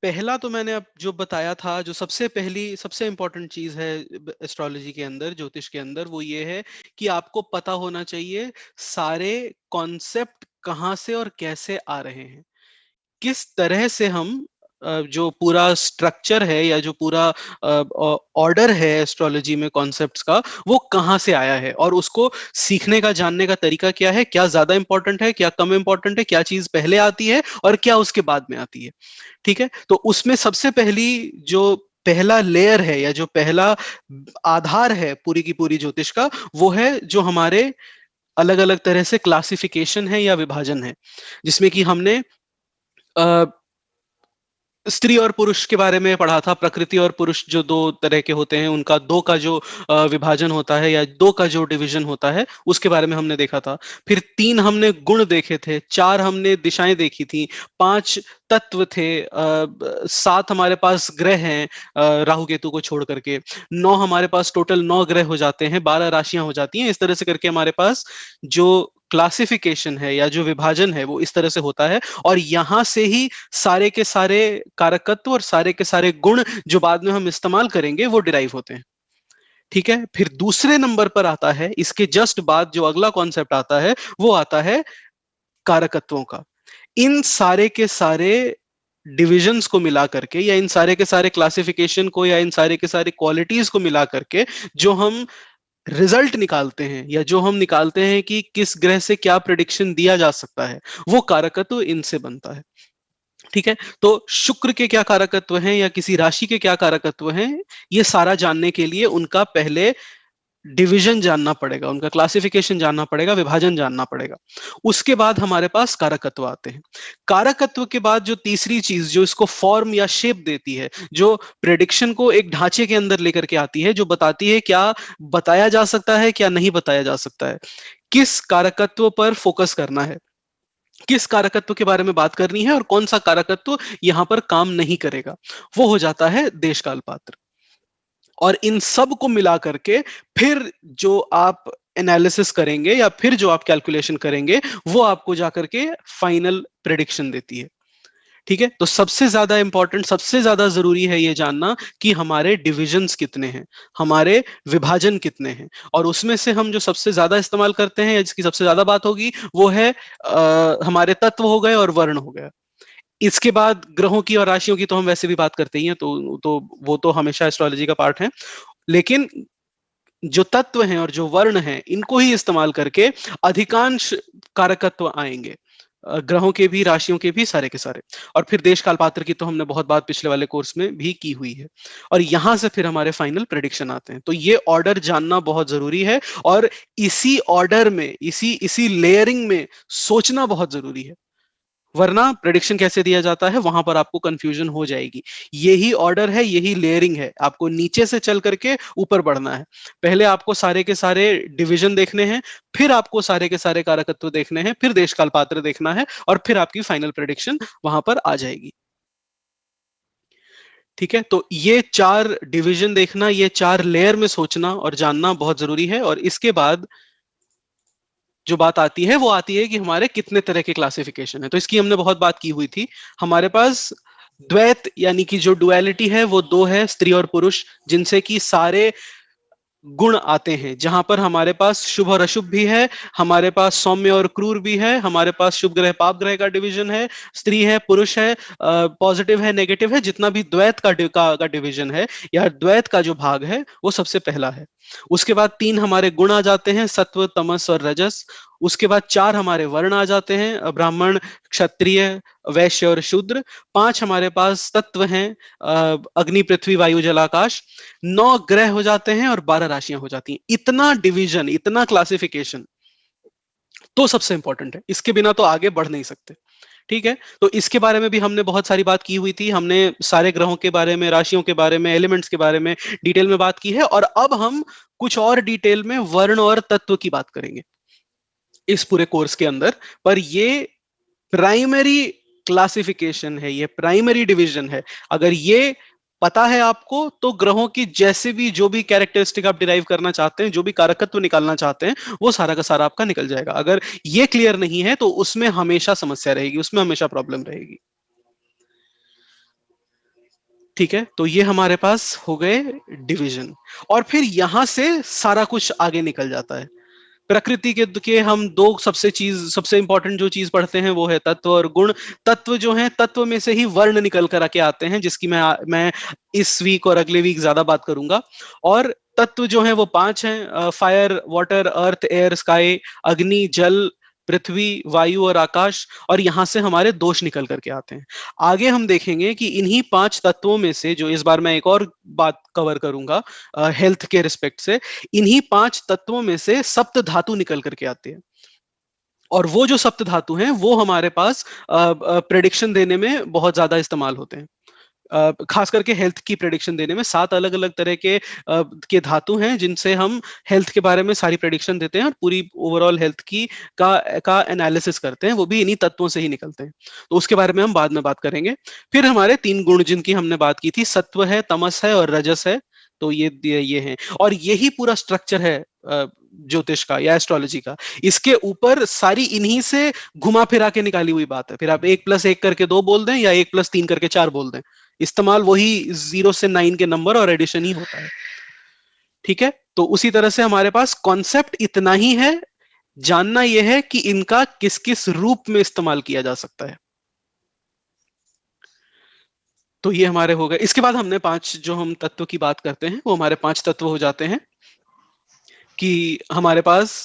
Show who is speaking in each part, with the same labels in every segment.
Speaker 1: पहला तो मैंने अब जो बताया था, जो सबसे पहली सबसे इंपॉर्टेंट चीज है एस्ट्रोलॉजी के अंदर, ज्योतिष के अंदर, वो ये है कि आपको पता होना चाहिए सारे कॉन्सेप्ट कहाँ से और कैसे आ रहे हैं, किस तरह से हम जो पूरा स्ट्रक्चर है या जो पूरा ऑर्डर है एस्ट्रोलॉजी में कॉन्सेप्ट्स का, वो कहाँ से आया है और उसको सीखने का, जानने का तरीका क्या है, क्या ज्यादा इंपॉर्टेंट है, क्या कम इंपॉर्टेंट है, क्या चीज पहले आती है और क्या उसके बाद में आती है। ठीक है, तो उसमें सबसे पहली जो पहला लेयर है या जो पहला आधार है पूरी की पूरी ज्योतिष का, वो है जो हमारे अलग अलग तरह से क्लासिफिकेशन है या विभाजन है, जिसमें कि हमने अ, स्त्री और पुरुष के बारे में पढ़ा था। प्रकृति और पुरुष जो दो तरह के होते हैं, उनका दो का जो विभाजन होता है या दो का जो डिवीजन होता है, उसके बारे में हमने देखा था। फिर तीन हमने गुण देखे थे, चार हमने दिशाएं देखी थी, पांच तत्व थे, सात हमारे पास ग्रह हैं राहु केतु को छोड़ करके, नौ हमारे पास टोटल 9 ग्रह हो जाते हैं, 12 राशियां हो जाती हैं। इस तरह से करके हमारे पास जो क्लासिफिकेशन है या जो विभाजन है वो इस तरह से होता है। और यहां से ही सारे के सारे कारकत्व और सारे के सारे गुण जो बाद में हम इस्तेमाल करेंगे वो डिराइव होते हैं। ठीक है, फिर दूसरे नंबर पर आता है, इसके जस्ट बाद जो अगला कॉन्सेप्ट आता है वो आता है कारकत्वों का। इन सारे के सारे डिविजन्स को मिला करके या इन सारे के सारे क्लासिफिकेशन को या इन सारे के सारे क्वालिटीज को मिला करके जो हम रिजल्ट निकालते हैं या जो हम निकालते हैं कि किस ग्रह से क्या प्रिडिक्शन दिया जा सकता है, वो कारकत्व इनसे बनता है। ठीक है, तो शुक्र के क्या कारकत्व हैं या किसी राशि के क्या कारकत्व हैं, ये सारा जानने के लिए उनका पहले डिवीजन जानना पड़ेगा, उनका क्लासिफिकेशन जानना पड़ेगा, विभाजन जानना पड़ेगा। उसके बाद हमारे पास कारकत्व आते हैं। कारकत्व के बाद जो तीसरी चीज जो इसको फॉर्म या शेप देती है, जो प्रेडिक्शन को एक ढांचे के अंदर लेकर के आती है, जो बताती है क्या बताया जा सकता है, क्या नहीं बताया जा सकता है, किस कारकत्व पर फोकस करना है, किस कारकत्व के बारे में बात करनी है और कौन सा कारकत्व यहां पर काम नहीं करेगा, वो हो जाता है देश काल पात्र। और इन सब को मिला करके फिर जो आप एनालिसिस करेंगे या फिर जो आप कैलकुलेशन करेंगे, वो आपको जाकर के फाइनल प्रेडिक्शन देती है। ठीक है, तो सबसे ज्यादा इंपॉर्टेंट, सबसे ज्यादा जरूरी है ये जानना कि हमारे डिविजन्स कितने हैं, हमारे विभाजन कितने हैं। और उसमें से हम जो सबसे ज्यादा इस्तेमाल करते हैं या जिसकी सबसे ज्यादा बात होगी वो है हमारे तत्व हो गए और वर्ण हो गया। इसके बाद ग्रहों की और राशियों की तो हम वैसे भी बात करते ही हैं, तो वो तो हमेशा एस्ट्रोलॉजी का पार्ट है। लेकिन जो तत्व हैं और जो वर्ण हैं, इनको ही इस्तेमाल करके अधिकांश कारकत्व आएंगे, ग्रहों के भी, राशियों के भी, सारे के सारे। और फिर देश काल पात्र की तो हमने बहुत बात पिछले वाले कोर्स में भी की हुई है। और यहां से फिर हमारे फाइनल प्रेडिक्शन आते हैं। तो ये ऑर्डर जानना बहुत जरूरी है और इसी ऑर्डर में, इसी इसी लेयरिंग में सोचना बहुत जरूरी है, वरना प्रेडिक्शन कैसे दिया जाता है वहां पर आपको कंफ्यूजन हो जाएगी। यही ऑर्डर है, यही लेयरिंग है, आपको नीचे से चल करके ऊपर बढ़ना है। पहले आपको सारे के सारे डिवीजन देखने हैं, फिर आपको सारे के सारे कारकत्व देखने हैं, फिर देशकाल पात्र देखना है और फिर आपकी फाइनल प्रेडिक्शन वहां पर आ जाएगी। ठीक है, तो ये चार डिवीजन देखना, ये चार लेयर में सोचना और जानना बहुत जरूरी है। और इसके बाद जो बात आती है वो आती है कि हमारे कितने तरह के क्लासिफिकेशन है। तो इसकी हमने बहुत बात की हुई थी। हमारे पास द्वैत यानी कि जो डुअलिटी है वो दो है, स्त्री और पुरुष, जिनसे कि सारे गुण आते हैं, जहां पर हमारे पास शुभ और अशुभ भी है, हमारे पास सौम्य और क्रूर भी है, हमारे पास शुभ ग्रह पाप ग्रह का डिवीजन है, स्त्री है, पुरुष है, पॉजिटिव है, नेगेटिव है, जितना भी द्वैत का डिवीजन है या द्वैत का जो भाग है वो सबसे पहला है। उसके बाद तीन हमारे गुण आ जाते हैं, सत्व, तमस और रजस। उसके बाद चार हमारे वर्ण आ जाते हैं, ब्राह्मण, क्षत्रिय, वैश्य और शूद्र। पांच हमारे पास तत्व हैं, अग्नि, पृथ्वी, वायु, जल, आकाश। 9 ग्रह हो जाते हैं और 12 राशियां हो जाती हैं। इतना डिवीजन, इतना क्लासिफिकेशन तो सबसे इंपॉर्टेंट है, इसके बिना तो आगे बढ़ नहीं सकते। ठीक है, तो इसके बारे में भी हमने बहुत सारी बात की हुई थी। हमने सारे ग्रहों के बारे में, राशियों के बारे में, एलिमेंट्स के बारे में डिटेल में बात की है। और अब हम कुछ और डिटेल में वर्ण और तत्व की बात करेंगे इस पूरे कोर्स के अंदर। पर ये प्राइमरी क्लासिफिकेशन है, ये प्राइमरी डिवीजन है। अगर ये पता है आपको, तो ग्रहों की जैसे भी जो भी कैरेक्टरिस्टिक आप डिराइव करना चाहते हैं, जो भी कारकत्व निकालना चाहते हैं, वो सारा का सारा आपका निकल जाएगा। अगर ये क्लियर नहीं है तो उसमें हमेशा समस्या रहेगी, उसमें हमेशा प्रॉब्लम रहेगी। ठीक है, तो ये हमारे पास हो गए डिवीजन। और फिर यहां से सारा कुछ आगे निकल जाता है। प्रकृति के हम दो सबसे इंपॉर्टेंट जो चीज पढ़ते हैं वो है तत्व और गुण। तत्व जो है, तत्व में से ही वर्ण निकल कर आके आते हैं, जिसकी मैं इस वीक और अगले वीक ज्यादा बात करूंगा। और तत्व जो है वो पांच हैं: फायर, वाटर, अर्थ, एयर, स्काई, अग्नि, जल, पृथ्वी, वायु और आकाश। और यहां से हमारे दोष निकल करके आते हैं। आगे हम देखेंगे कि इन्हीं पांच तत्वों में से, जो इस बार मैं एक और बात कवर करूंगा हेल्थ के रिस्पेक्ट से, इन्हीं पांच तत्वों में से सप्त धातु निकल करके आते हैं। और वो जो सप्त धातु हैं वो हमारे पास प्रेडिक्शन देने में बहुत ज्यादा इस्तेमाल होते हैं। खास करके हेल्थ की प्रेडिक्शन देने में सात अलग अलग तरह के धातु हैं जिनसे हम हेल्थ के बारे में सारी प्रेडिक्शन देते हैं और पूरी ओवरऑल हेल्थ की का एनालिसिस करते हैं। वो भी इन्हीं तत्वों से ही निकलते हैं। तो उसके बारे में हम बाद में बात करेंगे। फिर हमारे तीन गुण जिनकी हमने बात की थी, सत्व है, तमस है और रजस है। तो ये हैं, और यही पूरा स्ट्रक्चर है ज्योतिष का या एस्ट्रोलॉजी का। इसके ऊपर सारी इन्हीं से घुमा फिरा के निकाली हुई बात है। फिर आप 1+1 करके 2 बोल दें या 1+3 करके 4 बोल दें, इस्तेमाल वही 0 से 9 के नंबर और एडिशन ही होता है। ठीक है, तो उसी तरह से हमारे पास कॉन्सेप्ट इतना ही है। जानना यह है कि इनका किस किस रूप में इस्तेमाल किया जा सकता है। तो ये हमारे हो गए। इसके बाद हमने पांच जो हम तत्व की बात करते हैं वो हमारे पांच तत्व हो जाते हैं कि हमारे पास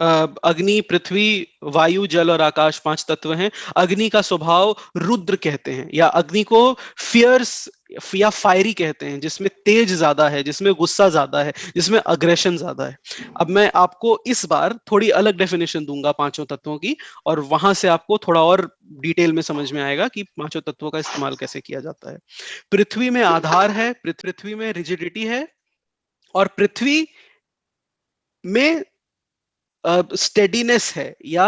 Speaker 1: अग्नि, पृथ्वी, वायु, जल और आकाश पांच तत्व हैं। अग्नि का स्वभाव रुद्र कहते हैं, या अग्नि को फियर्स या फायरी कहते हैं, जिसमें तेज ज्यादा है, जिसमें गुस्सा ज्यादा है, जिसमें अग्रेशन ज्यादा है। अब मैं आपको इस बार थोड़ी अलग डेफिनेशन दूंगा पांचों तत्वों की, और वहां से आपको थोड़ा और डिटेल में समझ में आएगा कि पांचों तत्वों का इस्तेमाल कैसे किया जाता है। पृथ्वी में आधार है, पृथ्वी में रिजिडिटी है, और पृथ्वी में स्टेडीनेस है, या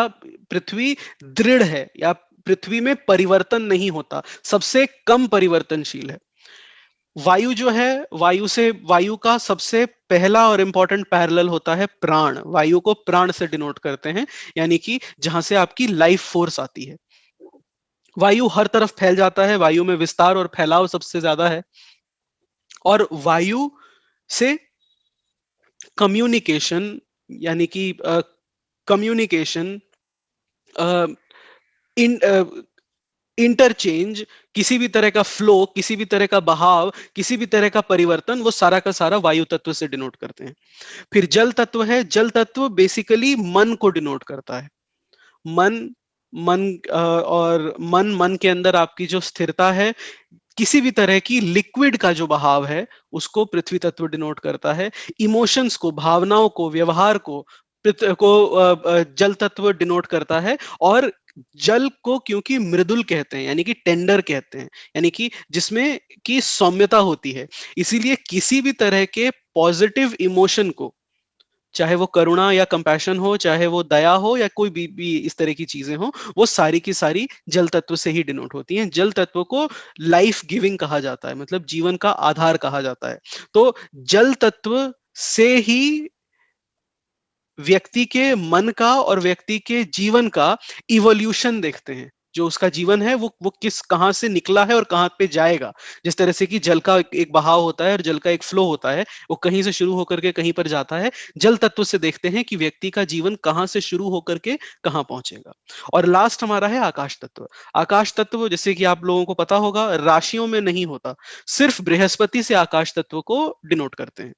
Speaker 1: पृथ्वी दृढ़ है, या पृथ्वी में परिवर्तन नहीं होता, सबसे कम परिवर्तनशील है। वायु जो है, वायु का सबसे पहला और इंपॉर्टेंट पैरेलल होता है प्राण। वायु को प्राण से डिनोट करते हैं, यानी कि जहां से आपकी लाइफ फोर्स आती है। वायु हर तरफ फैल जाता है, वायु में विस्तार और फैलाव सबसे ज्यादा है। और वायु से कम्युनिकेशन, यानी कि कम्युनिकेशन, इन इंटरचेंज, किसी भी तरह का फ्लो, किसी भी तरह का बहाव, किसी भी तरह का परिवर्तन, वो सारा का सारा वायु तत्व से डिनोट करते हैं। फिर जल तत्व है। जल तत्व बेसिकली मन को डिनोट करता है। मन मन और मन के अंदर आपकी जो स्थिरता है, किसी भी तरह की लिक्विड का जो बहाव है, उसको पृथ्वी तत्व डिनोट करता है। इमोशंस को, भावनाओं को, व्यवहार को जल तत्व डिनोट करता है। और जल को क्योंकि मृदुल कहते हैं, यानी कि टेंडर कहते हैं, यानी कि जिसमें की सौम्यता होती है, इसीलिए किसी भी तरह के पॉजिटिव इमोशन को, चाहे वो करुणा या कंपैशन हो, चाहे वो दया हो, या कोई भी इस तरह की चीजें हो, वो सारी की सारी जल तत्व से ही डिनोट होती हैं। जल तत्व को लाइफ गिविंग कहा जाता है, मतलब जीवन का आधार कहा जाता है। तो जल तत्व से ही व्यक्ति के मन का और व्यक्ति के जीवन का इवोल्यूशन देखते हैं। जो उसका जीवन है वो किस कहां से निकला है और कहां पे जाएगा। जिस तरह से कि जल का एक बहाव होता है और जल का एक फ्लो होता है, वो कहीं से शुरू होकर के कहीं पर जाता है। जल तत्व से देखते हैं कि व्यक्ति का जीवन कहां से शुरू होकर के कहां पहुंचेगा। और लास्ट हमारा है आकाश तत्व। आकाश तत्व, जैसे कि आप लोगों को पता होगा, राशियों में नहीं होता, सिर्फ बृहस्पति से आकाश तत्व को डिनोट करते हैं।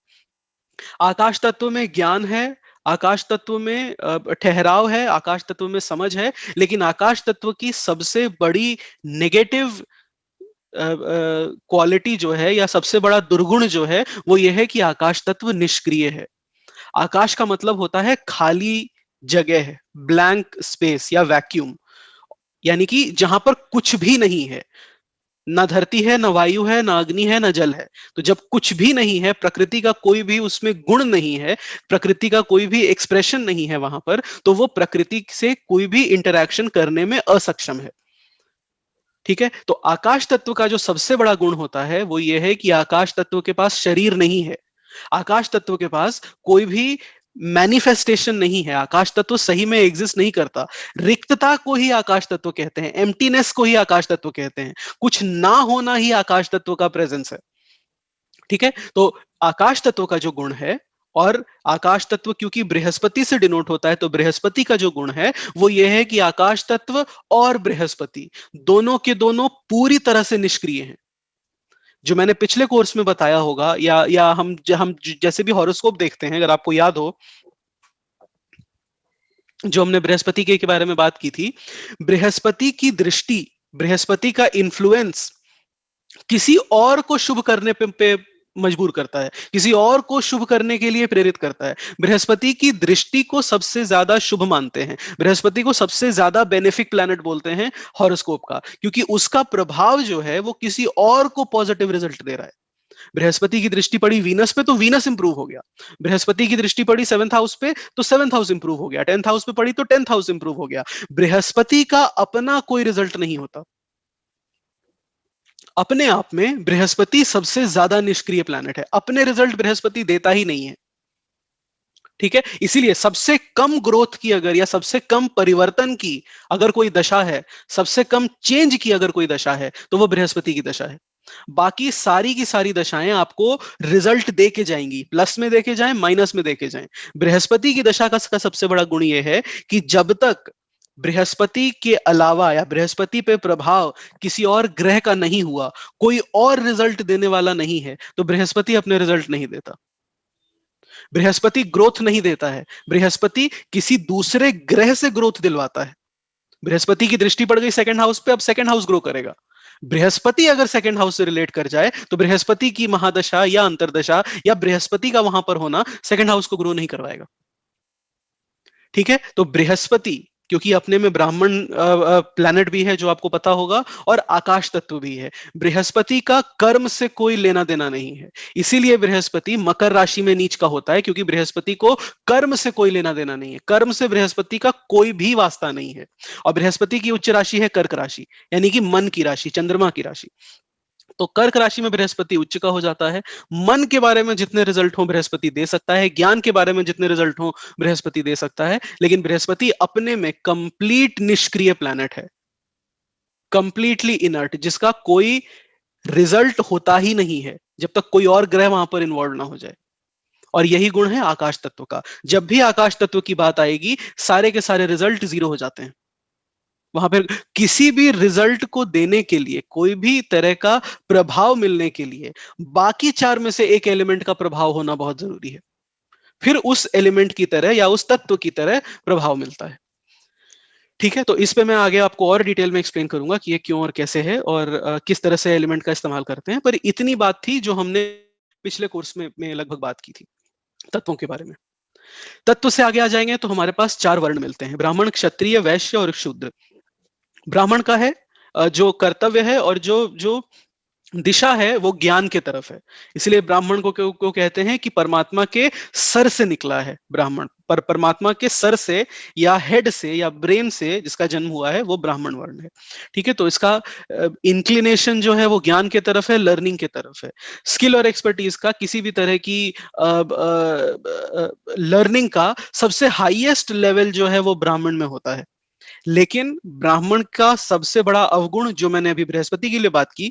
Speaker 1: आकाश तत्व में ज्ञान है, आकाश तत्व में ठहराव है, आकाश तत्व में समझ है। लेकिन आकाश तत्व की सबसे बड़ी नेगेटिव क्वालिटी जो है, या सबसे बड़ा दुर्गुण जो है, वो ये है कि आकाश तत्व निष्क्रिय है। आकाश का मतलब होता है खाली जगह, ब्लैंक स्पेस या वैक्यूम, यानी कि जहां पर कुछ भी नहीं है। ना धरती है, ना वायु है, ना अग्नि है, ना जल है। तो जब कुछ भी नहीं है, प्रकृति का कोई भी उसमें गुण नहीं है, प्रकृति का कोई भी एक्सप्रेशन नहीं है वहां पर, तो वो प्रकृति से कोई भी इंटरैक्शन करने में असक्षम है। ठीक है, तो आकाश तत्व का जो सबसे बड़ा गुण होता है वो ये है कि आकाश तत्व के पास शरीर नहीं है। आकाश तत्व के पास कोई भी मैनिफेस्टेशन नहीं है। आकाश तत्व सही में एग्जिस्ट नहीं करता। रिक्तता को ही आकाश तत्व कहते हैं, एम्प्टीनेस को ही आकाश तत्व कहते हैं। कुछ ना होना ही आकाश तत्व का प्रेजेंस है। ठीक है, तो आकाश तत्व का जो गुण है, और आकाश तत्व क्योंकि बृहस्पति से डिनोट होता है, तो बृहस्पति का जो गुण है वो ये है कि आकाश तत्व और बृहस्पति दोनों के दोनों पूरी तरह से निष्क्रिय हैं। जो मैंने पिछले कोर्स में बताया होगा, या हम जैसे भी हॉरोस्कोप देखते हैं, अगर आपको याद हो, जो हमने बृहस्पति के बारे में बात की थी, बृहस्पति की दृष्टि, बृहस्पति का इन्फ्लुएंस किसी और को शुभ करने पे मजबूर करता है, किसी और को शुभ करने के लिए प्रेरित करता है। बृहस्पति की दृष्टि को सबसे ज्यादा शुभ मानते हैं, बृहस्पति को सबसे ज्यादा बेनिफिक प्लैनेट बोलते हैं हॉरोस्कोप का, क्योंकि उसका प्रभाव जो है वो किसी और को पॉजिटिव रिजल्ट दे रहा है। बृहस्पति की दृष्टि पड़ी वीनस पे तो वीनस इंप्रूव हो गया, बृहस्पति की दृष्टि पड़ी सेवंथ हाउस पे तो सेवंथ हाउस इंप्रूव हो गया, टेंथ हाउस पे पड़ी तो टेंथ हाउस इंप्रूव हो गया। बृहस्पति का अपना कोई रिजल्ट नहीं होता। अपने आप में बृहस्पति सबसे ज्यादा निष्क्रिय प्लैनेट है, अपने रिजल्ट बृहस्पति देता ही नहीं है। ठीक है, इसीलिए सबसे कम ग्रोथ की अगर, या सबसे कम परिवर्तन की अगर कोई दशा है, सबसे कम चेंज की अगर कोई दशा है, तो वो बृहस्पति की दशा है। बाकी सारी की सारी दशाएं आपको रिजल्ट दे के जाएंगी, प्लस में देके जाएं, माइनस में देके जाएं। बृहस्पति की दशा का सबसे बड़ा गुण यह है कि जब तक बृहस्पति के अलावा या बृहस्पति पे प्रभाव किसी और ग्रह का नहीं हुआ, कोई और रिजल्ट देने वाला नहीं है, तो बृहस्पति अपने रिजल्ट नहीं देता। बृहस्पति ग्रोथ नहीं देता है, बृहस्पति किसी दूसरे ग्रह से ग्रोथ दिलवाता है। बृहस्पति की दृष्टि पड़ गई सेकंड हाउस पे, अब सेकंड हाउस ग्रो करेगा। बृहस्पति अगर सेकंड हाउस से रिलेट कर जाए, तो बृहस्पति की महादशा या अंतरदशा या बृहस्पति का वहां पर होना सेकंड हाउस को ग्रो नहीं करवाएगा। ठीक है, तो बृहस्पति क्योंकि अपने में ब्राह्मण प्लैनेट भी है जो आपको पता होगा, और आकाश तत्व भी है, बृहस्पति का कर्म से कोई लेना देना नहीं है। इसीलिए बृहस्पति मकर राशि में नीच का होता है, क्योंकि बृहस्पति को कर्म से कोई लेना देना नहीं है, कर्म से बृहस्पति का कोई भी वास्ता नहीं है। और बृहस्पति की उच्च राशि है कर्क राशि, यानी कि मन की राशि, चंद्रमा की राशि। तो कर्क राशि में बृहस्पति उच्च का हो जाता है। मन के बारे में जितने रिजल्ट हो बृहस्पति दे सकता है, ज्ञान के बारे में जितने रिजल्ट हो बृहस्पति दे सकता है, लेकिन बृहस्पति अपने में कंप्लीट निष्क्रिय प्लैनेट है, कंप्लीटली इनर्ट, जिसका कोई रिजल्ट होता ही नहीं है जब तक कोई और ग्रह वहां पर इन्वॉल्व ना हो जाए। और यही गुण है आकाश तत्व का। जब भी आकाश तत्व की बात आएगी, सारे के सारे रिजल्ट जीरो हो जाते हैं। वहां पर किसी भी रिजल्ट को देने के लिए, कोई भी तरह का प्रभाव मिलने के लिए, बाकी चार में से एक एलिमेंट का प्रभाव होना बहुत जरूरी है, फिर उस एलिमेंट की तरह या उस तत्व की तरह प्रभाव मिलता है। ठीक है, तो इस पे मैं आगे आपको और डिटेल में एक्सप्लेन करूंगा कि ये क्यों और कैसे है, और किस तरह से एलिमेंट का इस्तेमाल करते हैं। पर इतनी बात थी जो हमने पिछले कोर्स में लगभग बात की थी तत्वों के बारे में। तत्व से आगे आ जाएंगे तो हमारे पास चार वर्ण मिलते हैं, ब्राह्मण, क्षत्रिय, वैश्य और शूद्र। ब्राह्मण का है जो कर्तव्य है और जो जो दिशा है वो ज्ञान के तरफ है। इसलिए ब्राह्मण को कहते हैं कि परमात्मा के सर से निकला है ब्राह्मण, पर परमात्मा के सर से या हेड से या ब्रेन से जिसका जन्म हुआ है वो ब्राह्मण वर्ण है। ठीक है, तो इसका इंक्लिनेशन जो है वो ज्ञान के तरफ है, लर्निंग के तरफ है। स्किल और एक्सपर्टीज का, किसी भी तरह की लर्निंग का सबसे हाईएस्ट लेवल जो है वो ब्राह्मण में होता है। लेकिन ब्राह्मण का सबसे बड़ा अवगुण जो मैंने अभी बृहस्पति के लिए बात की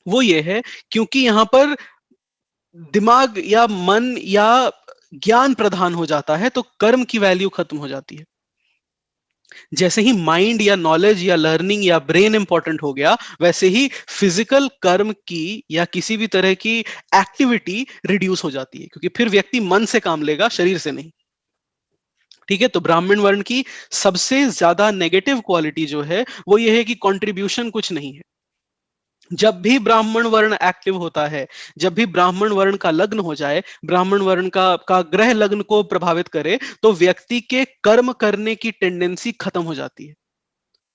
Speaker 1: वो ये है, क्योंकि यहां पर दिमाग या मन या ज्ञान प्रधान हो जाता है, तो कर्म की वैल्यू खत्म हो जाती है। जैसे ही माइंड या नॉलेज या लर्निंग या ब्रेन इंपॉर्टेंट हो गया, वैसे ही फिजिकल कर्म की या किसी भी तरह की एक्टिविटी रिड्यूस हो जाती है, क्योंकि फिर व्यक्ति मन से काम लेगा, शरीर से नहीं। ठीक है, तो ब्राह्मण वर्ण की सबसे ज्यादा नेगेटिव क्वालिटी जो है वो ये है कि कंट्रीब्यूशन कुछ नहीं है। जब भी ब्राह्मण वर्ण एक्टिव होता है, जब भी ब्राह्मण वर्ण का लग्न हो जाए, ब्राह्मण वर्ण का ग्रह लग्न को प्रभावित करे, तो व्यक्ति के कर्म करने की टेंडेंसी खत्म हो जाती है।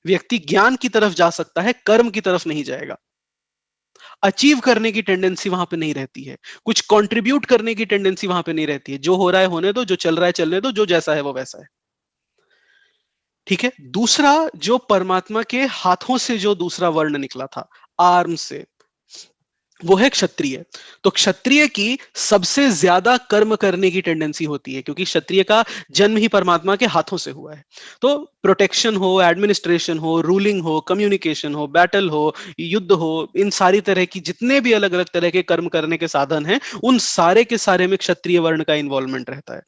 Speaker 1: व्यक्ति ज्ञान की तरफ जा सकता है, कर्म की तरफ नहीं जाएगा। अचीव करने की टेंडेंसी वहां पे नहीं रहती है, कुछ कंट्रीब्यूट करने की टेंडेंसी वहां पे नहीं रहती है। जो हो रहा है होने दो, जो चल रहा है चलने दो, जो जैसा है वो वैसा है। ठीक है, दूसरा जो परमात्मा के हाथों से जो दूसरा वर्ण निकला था, आर्म से, वो है क्षत्रिय। तो क्षत्रिय की सबसे ज्यादा कर्म करने की टेंडेंसी होती है, क्योंकि क्षत्रिय का जन्म ही परमात्मा के हाथों से हुआ है। तो प्रोटेक्शन हो, एडमिनिस्ट्रेशन हो, रूलिंग हो, कम्युनिकेशन हो, बैटल हो, युद्ध हो, इन सारी तरह की जितने भी अलग अलग तरह के कर्म करने के साधन हैं, उन सारे के सारे में क्षत्रिय वर्ण का इन्वॉल्वमेंट रहता है।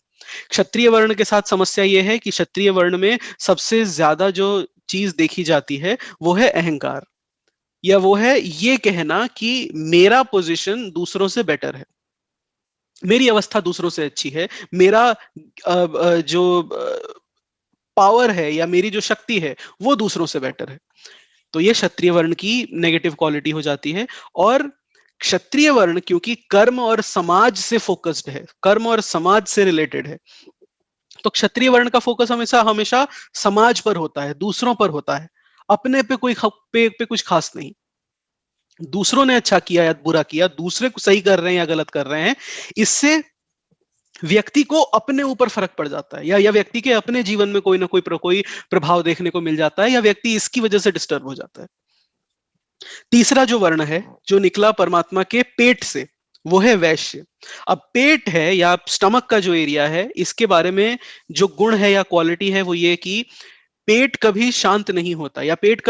Speaker 1: क्षत्रिय वर्ण के साथ समस्या यह है कि क्षत्रिय वर्ण में सबसे ज्यादा जो चीज देखी जाती है वो है अहंकार, या वो है ये कहना कि मेरा पोजीशन दूसरों से बेटर है, मेरी अवस्था दूसरों से अच्छी है, मेरा जो पावर है या मेरी जो शक्ति है वो दूसरों से बेटर है। तो ये क्षत्रिय वर्ण की नेगेटिव क्वालिटी हो जाती है। और क्षत्रिय वर्ण क्योंकि कर्म और समाज से फोकस्ड है, कर्म और समाज से रिलेटेड है, तो क्षत्रिय वर्ण का फोकस हमेशा हमेशा समाज पर होता है, दूसरों पर होता है, अपने पे कोई पे कुछ खास नहीं। दूसरों ने अच्छा किया या बुरा किया, दूसरे को सही कर रहे हैं या गलत कर रहे हैं, इससे व्यक्ति को अपने ऊपर फर्क पड़ जाता है, या व्यक्ति के अपने जीवन में कोई ना कोई प्रभाव देखने को मिल जाता है, या व्यक्ति इसकी वजह से डिस्टर्ब हो जाता है। तीसरा जो वर्ण है जो निकला परमात्मा के पेट से, वो है वैश्य। अब पेट है या स्टमक का जो एरिया है, इसके बारे में जो गुण है या क्वालिटी है वो ये कि पेट कभी शांत नहीं होता, या पेट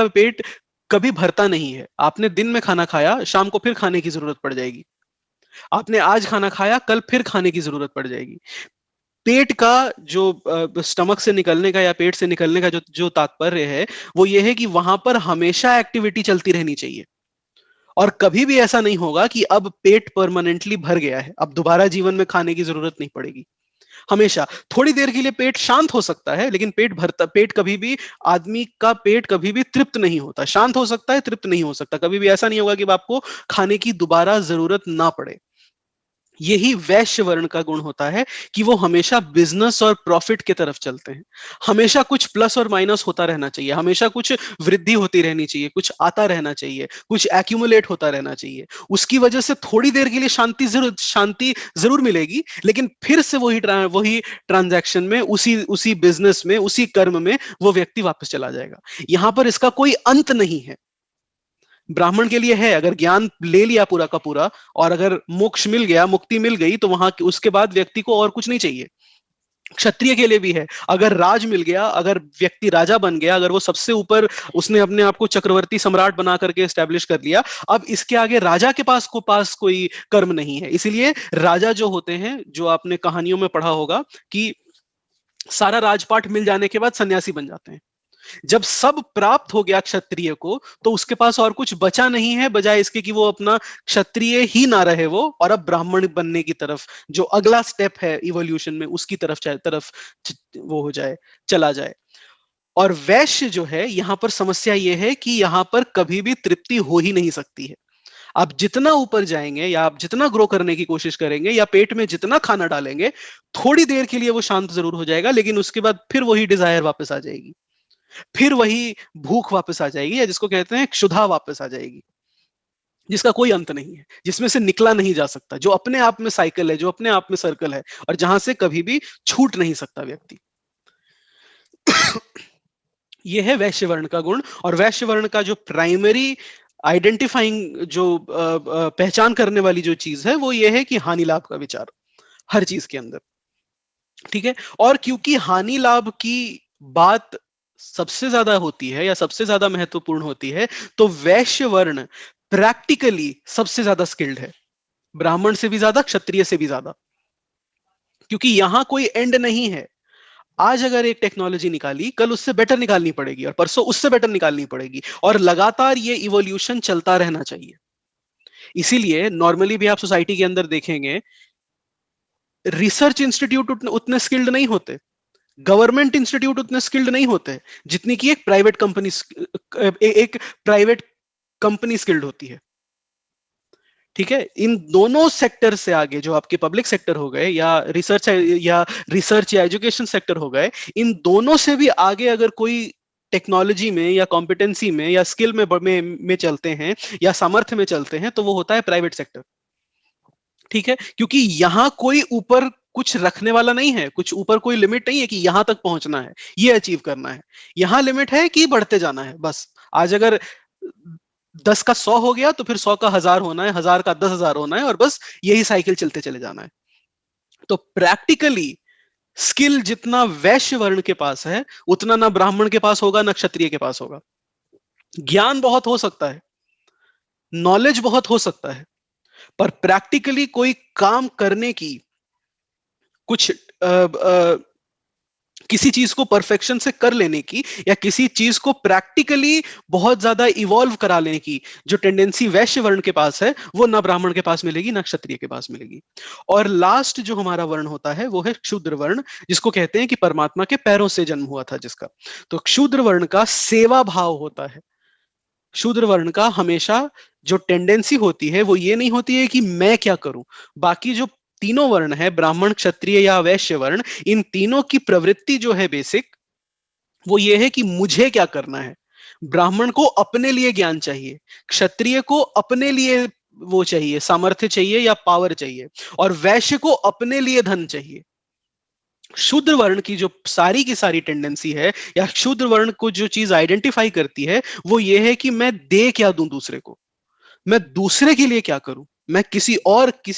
Speaker 1: कभी भरता नहीं है। आपने दिन में खाना खाया, शाम को फिर खाने की जरूरत पड़ जाएगी। आपने आज खाना खाया, कल फिर खाने की जरूरत पड़ जाएगी। पेट का जो स्टमक से निकलने का या पेट से निकलने का जो जो तात्पर्य है वो ये है कि वहां पर हमेशा एक्टिविटी चलती रहनी चाहिए, और कभी भी ऐसा नहीं होगा कि अब पेट परमानेंटली भर गया है, अब दोबारा जीवन में खाने की जरूरत नहीं पड़ेगी। हमेशा थोड़ी देर के लिए पेट शांत हो सकता है, लेकिन पेट कभी भी, आदमी का पेट कभी भी तृप्त नहीं होता। शांत हो सकता है, तृप्त नहीं हो सकता। कभी भी ऐसा नहीं होगा कि आपको खाने की दोबारा जरूरत ना पड़े। यही वैश्य वर्ण का गुण होता है कि वो हमेशा बिजनेस और प्रॉफिट की तरफ चलते हैं। हमेशा कुछ प्लस और माइनस होता रहना चाहिए, हमेशा कुछ वृद्धि होती रहनी चाहिए, कुछ आता रहना चाहिए, कुछ एक्यूमुलेट होता रहना चाहिए। उसकी वजह से थोड़ी देर के लिए शांति जरूर मिलेगी, लेकिन फिर से वही ट्रांजैक्शन में, उसी उसी बिजनेस में, उसी कर्म में वो व्यक्ति वापस चला जाएगा। यहां पर इसका कोई अंत नहीं है। ब्राह्मण के लिए है, अगर ज्ञान ले लिया पूरा का पूरा, और अगर मोक्ष मिल गया, मुक्ति मिल गई, तो वहां उसके बाद व्यक्ति को और कुछ नहीं चाहिए। क्षत्रिय के लिए भी है, अगर राज मिल गया, अगर व्यक्ति राजा बन गया, अगर वो सबसे ऊपर, उसने अपने आप को चक्रवर्ती सम्राट बना करके एस्टेब्लिश कर लिया, अब इसके आगे राजा के पास कोई कर्म नहीं है। इसीलिए राजा जो होते हैं, जो आपने कहानियों में पढ़ा होगा कि सारा राजपाट मिल जाने के बाद सन्यासी बन जाते हैं। जब सब प्राप्त हो गया क्षत्रिय को, तो उसके पास और कुछ बचा नहीं है, बजाय इसके कि वो अपना क्षत्रिय ही ना रहे वो, और अब ब्राह्मण बनने की तरफ, जो अगला स्टेप है इवोल्यूशन में, उसकी वो हो जाए, चला जाए। और वैश्य जो है, यहां पर समस्या यह है कि यहां पर कभी भी तृप्ति हो ही नहीं सकती है। आप जितना ऊपर जाएंगे, या आप जितना ग्रो करने की कोशिश करेंगे, या पेट में जितना खाना डालेंगे, थोड़ी देर के लिए वो शांत जरूर हो जाएगा, लेकिन उसके बाद फिर वही डिजायर वापस आ जाएगी, फिर वही भूख वापस आ जाएगी, या जिसको कहते हैं क्षुधा वापस आ जाएगी, जिसका कोई अंत नहीं है, जिसमें से निकला नहीं जा सकता, जो अपने आप में साइकिल है, जो अपने आप में सर्कल है, और जहां से कभी भी छूट नहीं सकता व्यक्ति। यह है वैश्य वर्ण का गुण। और वैश्य वर्ण का जो प्राइमरी आइडेंटिफाइंग, जो पहचान करने वाली जो चीज है, वो ये है कि हानि लाभ का विचार हर चीज के अंदर। ठीक है। और क्योंकि हानि लाभ की बात सबसे ज्यादा होती है, या सबसे ज्यादा महत्वपूर्ण होती है, तो वैश्य वर्ण प्रैक्टिकली सबसे ज्यादा स्किल्ड है, ब्राह्मण से भी ज्यादा, क्षत्रिय से भी ज्यादा। क्योंकि यहां कोई एंड नहीं है। आज अगर एक टेक्नोलॉजी निकाली, कल उससे बेटर निकालनी पड़ेगी, और परसों उससे बेटर निकालनी पड़ेगी, और लगातार ये इवोल्यूशन चलता रहना चाहिए। इसीलिए नॉर्मली भी आप सोसाइटी के अंदर देखेंगे, रिसर्च इंस्टीट्यूट उतने स्किल्ड नहीं होते, गवर्नमेंट इंस्टीट्यूट उतने स्किल्ड नहीं होते, जितनी की एक प्राइवेट कंपनी स्किल्ड होती है। ठीक है। इन दोनों सेक्टर से आगे, जो आपके पब्लिक सेक्टर हो गए, या एजुकेशन सेक्टर हो गए, इन दोनों से भी आगे अगर कोई टेक्नोलॉजी में, या कॉम्पिटेंसी में, या स्किल में चलते हैं, या सामर्थ्य में चलते हैं, तो वो होता है प्राइवेट सेक्टर। ठीक है। क्योंकि यहां कोई ऊपर कुछ रखने वाला नहीं है, कुछ ऊपर कोई लिमिट नहीं है कि यहां तक पहुंचना है, ये अचीव करना है। यहां लिमिट है कि बढ़ते जाना है, बस। आज अगर 10 का 100 हो गया तो फिर 100 का 1000 होना है, 1000 का 10,000 होना है, और बस यही साइकिल चलते चले जाना है। तो प्रैक्टिकली स्किल जितना वैश्य वर्ण के पास है, उतना ना ब्राह्मण के पास होगा ना क्षत्रिय के पास होगा। ज्ञान बहुत हो सकता है, नॉलेज बहुत हो सकता है, पर प्रैक्टिकली कोई काम करने की, कुछ किसी चीज को परफेक्शन से कर लेने की, या किसी चीज को प्रैक्टिकली बहुत ज्यादा इवॉल्व करा लेने की जो टेंडेंसी वैश्य वर्ण के पास है, वो ना ब्राह्मण के पास मिलेगी ना क्षत्रिय के पास मिलेगी। और लास्ट जो हमारा वर्ण होता है वो है क्षूद्र वर्ण, जिसको कहते हैं कि परमात्मा के पैरों से जन्म हुआ था जिसका। तो क्षूद्र वर्ण का सेवा भाव होता है। शूद्र वर्ण का हमेशा जो टेंडेंसी होती है वो ये नहीं होती है कि मैं क्या करूं। बाकी जो तीनों वर्ण है, ब्राह्मण क्षत्रिय या वैश्य वर्ण, इन तीनों की प्रवृत्ति जो है बेसिक, वो ये है कि मुझे क्या करना है। ब्राह्मण को अपने लिए ज्ञान चाहिए, क्षत्रिय को अपने लिए वो चाहिए, सामर्थ्य चाहिए या पावर चाहिए, और वैश्य को अपने लिए धन चाहिए। शूद्र वर्ण की जो सारी की सारी टेंडेंसी है, या शूद्र वर्ण को जो चीज आइडेंटिफाई करती है, वो ये है कि मैं दे क्या दूं दूसरे को, मैं दूसरे के लिए क्या करूं, मैं किसी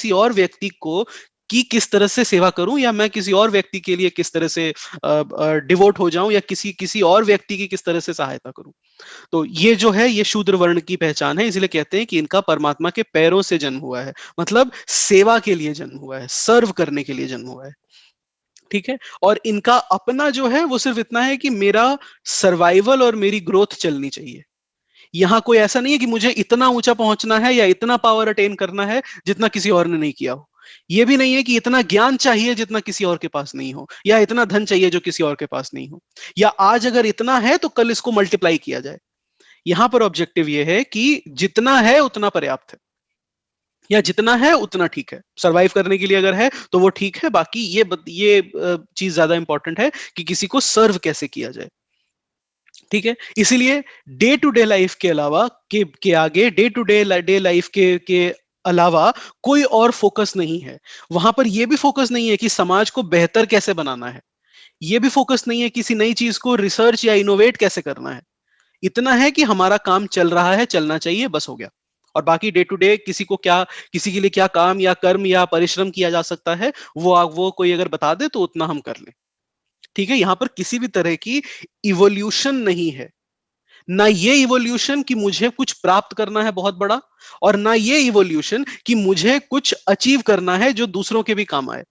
Speaker 1: और व्यक्ति को की किस तरह से सेवा करूं, या मैं किसी और व्यक्ति के लिए किस तरह से डिवोट हो जाऊं, या किसी किसी और व्यक्ति की किस तरह से सहायता करूं। तो ये जो है ये शूद्र वर्ण की पहचान है, इसलिए कहते हैं कि इनका परमात्मा के पैरों से जन्म हुआ है, मतलब सेवा के लिए जन्म हुआ है, सर्व करने के लिए जन्म हुआ है। ठीक है। और इनका अपना जो है वो सिर्फ इतना है कि मेरा सर्वाइवल और मेरी ग्रोथ चलनी चाहिए। यहां कोई ऐसा नहीं है कि मुझे इतना ऊंचा पहुंचना है या इतना पावर अटेन करना है जितना किसी और ने नहीं किया हो। यह भी नहीं है कि इतना ज्ञान चाहिए जितना किसी और के पास नहीं हो, या इतना धन चाहिए जो किसी और के पास नहीं हो, या आज अगर इतना है तो कल इसको मल्टीप्लाई किया जाए। यहां पर ऑब्जेक्टिव यह है कि जितना है उतना पर्याप्त है, या जितना है उतना ठीक है। सरवाइव करने के लिए अगर है तो वो ठीक है, बाकी ये चीज ज्यादा इंपॉर्टेंट है कि किसी को सर्व कैसे किया जाए। ठीक है। इसीलिए डे टू डे लाइफ के अलावा के आगे डे टू डे लाइफ के अलावा कोई और फोकस नहीं है। वहां पर यह भी फोकस नहीं है कि समाज को बेहतर कैसे बनाना है, यह भी फोकस नहीं है किसी नई चीज को रिसर्च या इनोवेट कैसे करना है। इतना है कि हमारा काम चल रहा है, चलना चाहिए, बस हो गया। और बाकी डे टू डे किसी को क्या, किसी के लिए क्या काम या कर्म या परिश्रम किया जा सकता है, वो कोई अगर बता दे तो उतना हम कर लें। ठीक है। यहां पर किसी भी तरह की इवोल्यूशन नहीं है, ना ये इवोल्यूशन कि मुझे कुछ प्राप्त करना है बहुत बड़ा, और ना ये इवोल्यूशन कि मुझे कुछ अचीव करना है जो दूसरों के भी काम आए,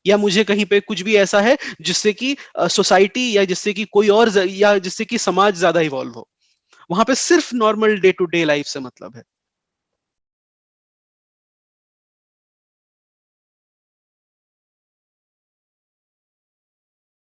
Speaker 1: या मुझे कहीं पे कुछ भी ऐसा है जिससे कि सोसाइटी या जिससे कि कोई और या जिससे कि समाज ज्यादा इवॉल्व हो। वहां पे सिर्फ normal day to day life से मतलब है।